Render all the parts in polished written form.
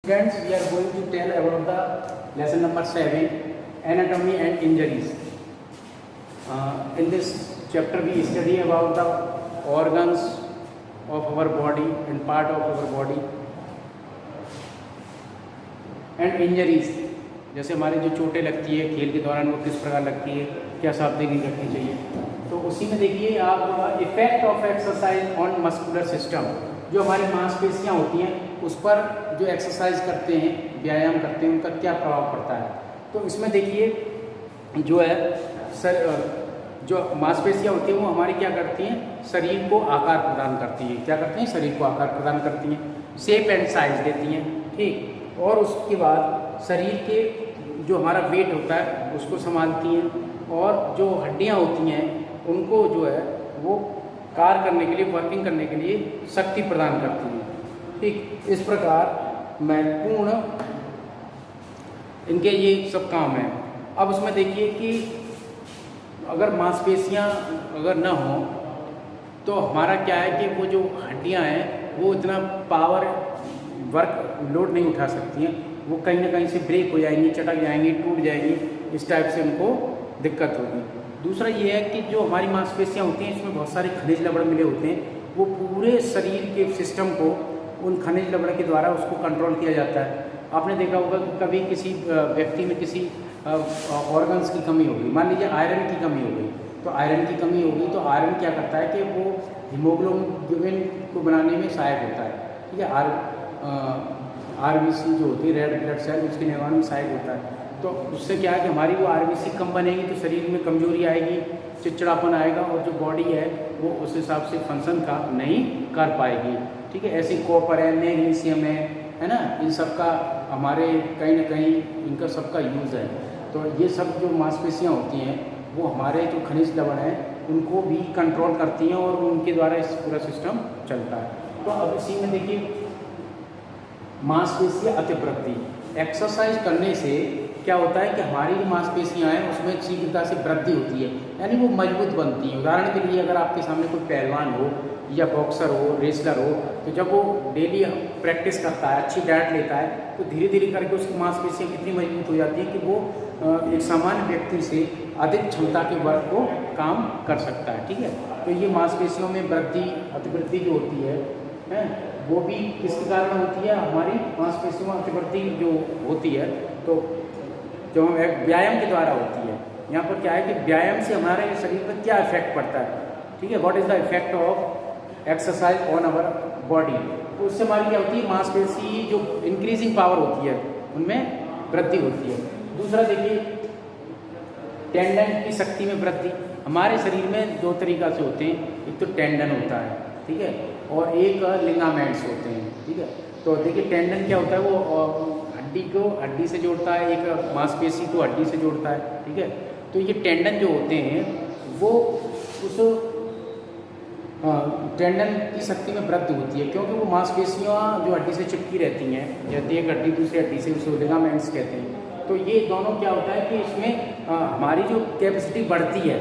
Students, we are going to tell about the lesson number 7, anatomy and injuries. In this chapter, we study about the organs of our body and part of our body and injuries. जैसे हमारे जो चोटें लगती है खेल के दौरान वो किस प्रकार लगती है, क्या सावधानी रखनी चाहिए। तो उसी में देखिए आप effect of exercise on muscular system, जो हमारी मांसपेशियाँ होती हैं उस पर जो एक्सरसाइज करते हैं, व्यायाम करते हैं, उनका क्या प्रभाव पड़ता है। तो इसमें देखिए जो है जो मांसपेशियाँ होती हैं वो हमारी क्या करती हैं, शरीर को आकार प्रदान करती हैं। क्या करती हैं, शरीर को आकार प्रदान करती हैं, शेप एंड साइज देती हैं, ठीक। और उसके बाद शरीर के जो हमारा वेट होता है उसको संभालती हैं, और जो हड्डियाँ होती हैं उनको जो है वो कार्य करने के लिए, वर्किंग करने के लिए शक्ति प्रदान करती हैं, ठीक। इस प्रकार महत्वपूर्ण इनके ये सब काम हैं। अब उसमें देखिए कि अगर मांसपेशियाँ अगर ना हो तो हमारा क्या है कि वो जो हड्डियाँ हैं वो इतना पावर वर्क लोड नहीं उठा सकती हैं, वो कहीं ना कहीं से ब्रेक हो जाएंगी, चटक जाएंगी, टूट जाएंगी, इस टाइप से उनको दिक्कत होगी। दूसरा ये है कि जो हमारी मांसपेशियाँ होती हैं इसमें बहुत सारे खनिज लवण मिले होते हैं, वो पूरे शरीर के सिस्टम को उन खनिज लवण के द्वारा उसको कंट्रोल किया जाता है। आपने देखा होगा कि कभी किसी व्यक्ति में किसी ऑर्गन्स की कमी होगी, मान लीजिए आयरन की कमी हो गई, तो आयरन की कमी होगी तो आयरन क्या करता है कि वो हीमोग्लोबिन को बनाने में सहायक होता है, ठीक है। आरबीसी जो होती है, रेड ब्लड सेल, उसके निर्माण में सहायक होता है। तो उससे क्या है कि हमारी वो आरबीसी कम बनेगी तो शरीर में कमजोरी आएगी, चिड़चिड़ापन आएगा, और जो बॉडी है वो उस हिसाब से फंक्शन का नहीं कर पाएगी, ठीक है। ऐसे कॉपर है, मैग्नीशियम है ना, इन सब का हमारे कहीं ना कहीं इनका सबका यूज़ है। तो ये सब जो मांसपेशियाँ होती हैं वो हमारे जो खनिज लवण हैं उनको भी कंट्रोल करती हैं, और उनके द्वारा इस पूरा सिस्टम चलता है। तो अब इसी में देखिए मांसपेशियाँ अतिवृद्धि, एक्सरसाइज करने से क्या होता है कि हमारी जो मांसपेशियाँ हैं उसमें शीघ्रता से वृद्धि होती है, यानी वो मजबूत बनती है। उदाहरण के लिए अगर आपके सामने कोई पहलवान हो या बॉक्सर हो, रेसलर हो, तो जब वो डेली प्रैक्टिस करता है, अच्छी डाइट लेता है, तो धीरे धीरे करके उसकी मांसपेशियाँ कितनी मजबूत हो जाती हैं कि वो एक सामान्य व्यक्ति से अधिक क्षमता के वर्ग को काम कर सकता है, ठीक है। तो ये मांसपेशियों में वृद्धि, अतिवृद्धि जो होती है वो भी किसके कारण होती है, हमारी मांसपेशियों में अतिवृद्धि जो होती है तो जो हम व्यायाम के द्वारा होती है। यहाँ पर क्या है कि व्यायाम से हमारे शरीर पर क्या इफेक्ट पड़ता है, ठीक है। What is the effect of exercise on our body. तो उससे हमारी क्या होती है, मांसपेशी जो इंक्रीजिंग पावर होती है उनमें वृद्धि होती है। दूसरा देखिए टेंडन की शक्ति में वृद्धि। हमारे शरीर में दो तरीक़ा से होते हैं, एक तो टेंडन होता है, ठीक है, और एक लिगामेंट्स होते हैं, ठीक है। तो देखिए टेंडन क्या होता है, वो हड्डी को हड्डी से जोड़ता है, एक मांसपेशी को हड्डी से जोड़ता है, ठीक है। तो ये टेंडन जो होते हैं वो उस टेंडन की शक्ति में वृद्धि होती है, क्योंकि वो मांसपेशियाँ जो हड्डी से चिपकी रहती हैं, यदि एक हड्डी दूसरी हड्डी से, उसको लिगामेंट्स कहते हैं। तो ये दोनों क्या होता है कि इसमें हमारी जो कैपेसिटी बढ़ती है,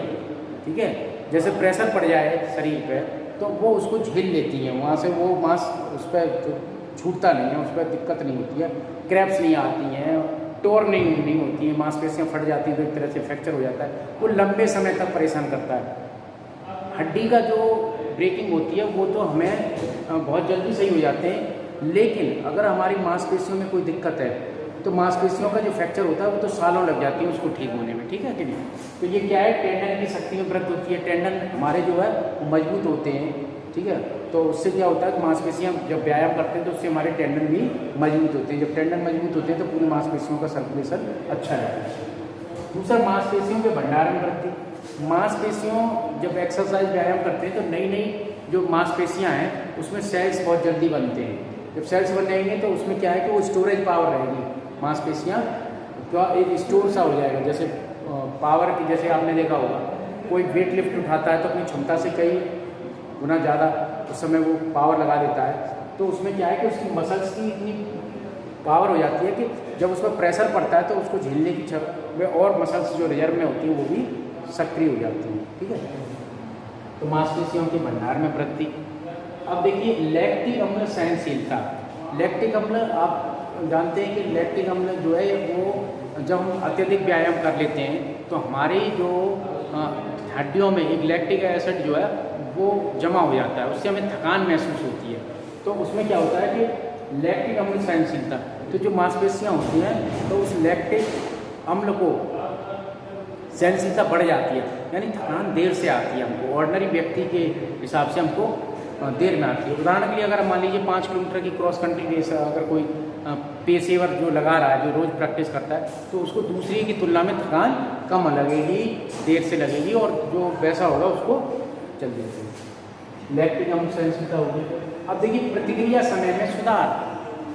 ठीक है। जैसे प्रेशर पड़ जाए शरीर पे तो वो उसको झेल लेती हैं, वहाँ से वो मांस उस पर छूटता नहीं है, उस पर दिक्कत नहीं होती है, क्रैप्स नहीं आती हैं, टोर नहीं होती हैं, मांसपेशियाँ फट जाती हैं तो एक तरह से फ्रैक्चर हो जाता है, वो लंबे समय तक परेशान करता है। हड्डी का जो ब्रेकिंग होती है वो तो हमें बहुत जल्दी सही हो जाते हैं, लेकिन अगर हमारी मांसपेशियों में कोई दिक्कत है तो मांसपेशियों का जो फ्रैक्चर होता है वो तो सालों लग जाती है उसको ठीक होने में, ठीक है कि नहीं। तो ये क्या है, टेंडन की शक्ति में वृद्धि होती है। टेंडन हमारे जो है मजबूत होते हैं, ठीक है। तो उससे क्या होता है कि मांसपेशियाँ जब व्यायाम करते हैं तो उससे हमारे टेंडन भी मजबूत होते हैं। जब टेंडन मजबूत होते हैं तो पूरी मांसपेशियों का सर्कुलेशन अच्छा रहता है। दूसरा मांसपेशियों के भंडारण वृद्धि। मांसपेशियों जब एक्सरसाइज व्यायाम करते हैं तो नई नई जो मांसपेशियाँ हैं उसमें सेल्स बहुत जल्दी बनते हैं। जब सेल्स बन जाएंगे तो उसमें क्या है कि वो स्टोरेज पावर रहेगी, मांसपेशियाँ का एक स्टोर सा हो जाएगा। जैसे पावर की, जैसे आपने देखा होगा कोई वेट लिफ्ट उठाता है तो अपनी क्षमता से कई गुना ज़्यादा उस समय वो पावर लगा देता है, तो उसमें क्या है कि उसकी मसल्स की इतनी पावर हो जाती है कि जब उस पर प्रेशर पड़ता है तो उसको झेलने की क्षमता में और मसल्स जो रिजर्व में होती हैं वो भी सक्रिय हो जाती हैं, ठीक है। तो मांसपेशियों के भंडार में वृद्धि। अब देखिए लैक्टिक अम्ल सहनशीलता। लैक्टिक अम्ल आप जानते हैं कि लैक्टिक अम्ल जो है वो जब हम अत्यधिक व्यायाम कर लेते हैं तो हमारी जो हड्डियों में एक लैक्टिक एसिड जो है वो जमा हो जाता है, उससे हमें थकान महसूस होती है। तो उसमें क्या होता है कि लैक्टिक अम्ल सहनशीलता, तो जो मांसपेशियाँ होती हैं तो उस लैक्टिक अम्ल को सहनशीलता बढ़ जाती है, यानी थकान देर से आती है हमको, ऑर्डिनरी व्यक्ति के हिसाब से हमको देर में आती है। उदाहरण के लिए अगर मान लीजिए 5 किलोमीटर की क्रॉस कंट्री रेस अगर कोई पेशेवर जो लगा रहा है, जो रोज़ प्रैक्टिस करता है, तो उसको दूसरी की तुलना में थकान कम लगेगी, देर से लगेगी, और जो वैसा होगा उसको जल्दी लगेगी। लैक्टिक अम्ल सहनशीलता होगी। अब देखिए प्रतिक्रिया समय में सुधार,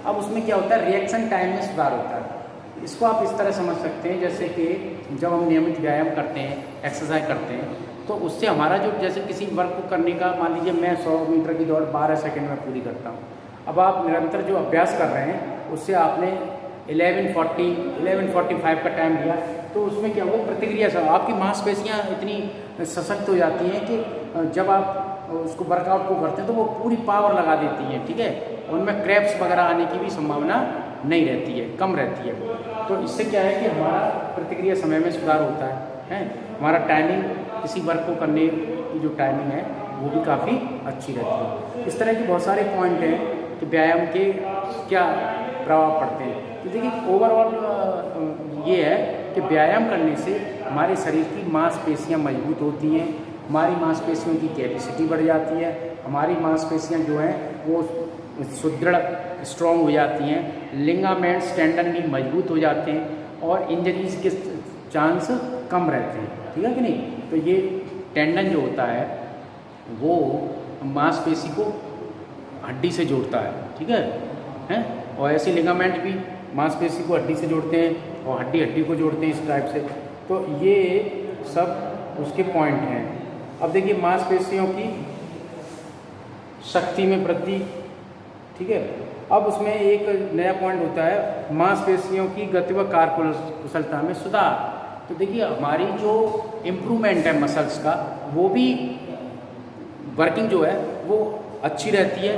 अब उसमें क्या होता है, रिएक्शन टाइम में सुधार होता है। इसको आप इस तरह समझ सकते हैं जैसे कि जब हम नियमित व्यायाम करते हैं, एक्सरसाइज करते हैं, तो उससे हमारा जो जैसे किसी वर्क को करने का, मान लीजिए मैं 100 मीटर की दौड़ 12 सेकंड में पूरी करता हूँ। अब आप निरंतर जो अभ्यास कर रहे हैं उससे आपने 11:45 का टाइम लिया, तो उसमें क्या हुआ, प्रतिक्रिया से आपकी मांसपेशियाँ इतनी सशक्त हो जाती हैं कि जब आप उसको वर्कआउट को करते हैं तो वो पूरी पावर लगा देती हैं, ठीक है, उनमें क्रैप्स वगैरह आने की भी संभावना नहीं रहती है, कम रहती है। तो इससे क्या है कि हमारा प्रतिक्रिया समय में सुधार होता है, हमारा टाइमिंग, किसी वर्क को करने की जो टाइमिंग है वो भी काफ़ी अच्छी रहती है। इस तरह के बहुत सारे पॉइंट हैं कि व्यायाम के क्या प्रभाव पड़ते हैं। तो देखिए ओवरऑल ये है कि व्यायाम करने से हमारे शरीर की मांसपेशियाँ मजबूत होती हैं, हमारी मांसपेशियों की कैपेसिटी बढ़ जाती है, हमारी मांसपेशियाँ जो हैं वो सुदृढ़ स्ट्रॉन्ग हो जाती हैं, लिगामेंट्स टेंडन भी मजबूत हो जाते हैं और इंजरीज के चांस कम रहते हैं, ठीक है कि नहीं। तो ये टेंडन जो होता है वो मांसपेशी को हड्डी से जोड़ता है, ठीक है, और ऐसे लिगामेंट भी मांसपेशी को हड्डी से जोड़ते हैं और हड्डी हड्डी को जोड़ते हैं इस टाइप से। तो ये सब उसके पॉइंट हैं। अब देखिए मांसपेशियों की शक्ति में वृद्धि, ठीक है। अब उसमें एक नया पॉइंट होता है मांसपेशियों की गति व कार्यकुशलता में सुधार। तो देखिए हमारी जो इम्प्रूवमेंट है मसल्स का, वो भी वर्किंग जो है वो अच्छी रहती है,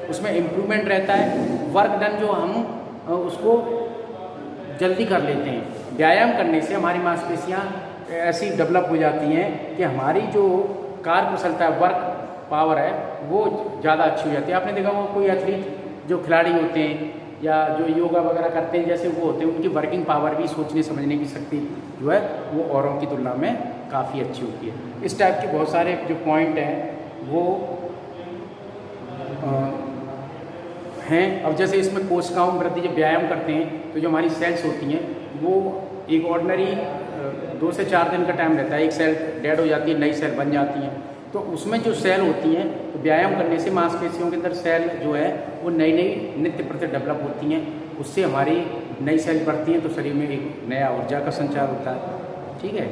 उसमें इम्प्रूवमेंट रहता है, वर्क डन जो हम उसको जल्दी कर लेते हैं। व्यायाम करने से हमारी मांसपेशियाँ ऐसी डेवलप हो जाती हैं कि हमारी जो कार्यकुशलता है, वर्क पावर है, वो ज़्यादा अच्छी हो जाती है। आपने देखा वो कोई एथलीट जो खिलाड़ी होते हैं या जो योगा वगैरह करते हैं जैसे वो होते हैं, उनकी वर्किंग पावर भी, सोचने समझने की शक्ति जो है वो औरों की तुलना में काफ़ी अच्छी होती है। इस टाइप के बहुत सारे जो पॉइंट हैं वो हैं। अब जैसे इसमें कोशिकाओं में वृद्धि, जब व्यायाम करते हैं तो जो हमारी सेल्स होती हैं वो एक ऑर्डिनरी 2 से 4 दिन का टाइम रहता है, एक सेल डेड हो जाती है, नई सेल बन जाती हैं। तो उसमें जो सेल होती हैं, तो व्यायाम करने से मांसपेशियों के अंदर सेल जो है वो नई नई नित्य प्रति डेवलप होती हैं, उससे हमारी नई सेल बढ़ती हैं, तो शरीर में एक नया ऊर्जा का संचार होता है, ठीक है।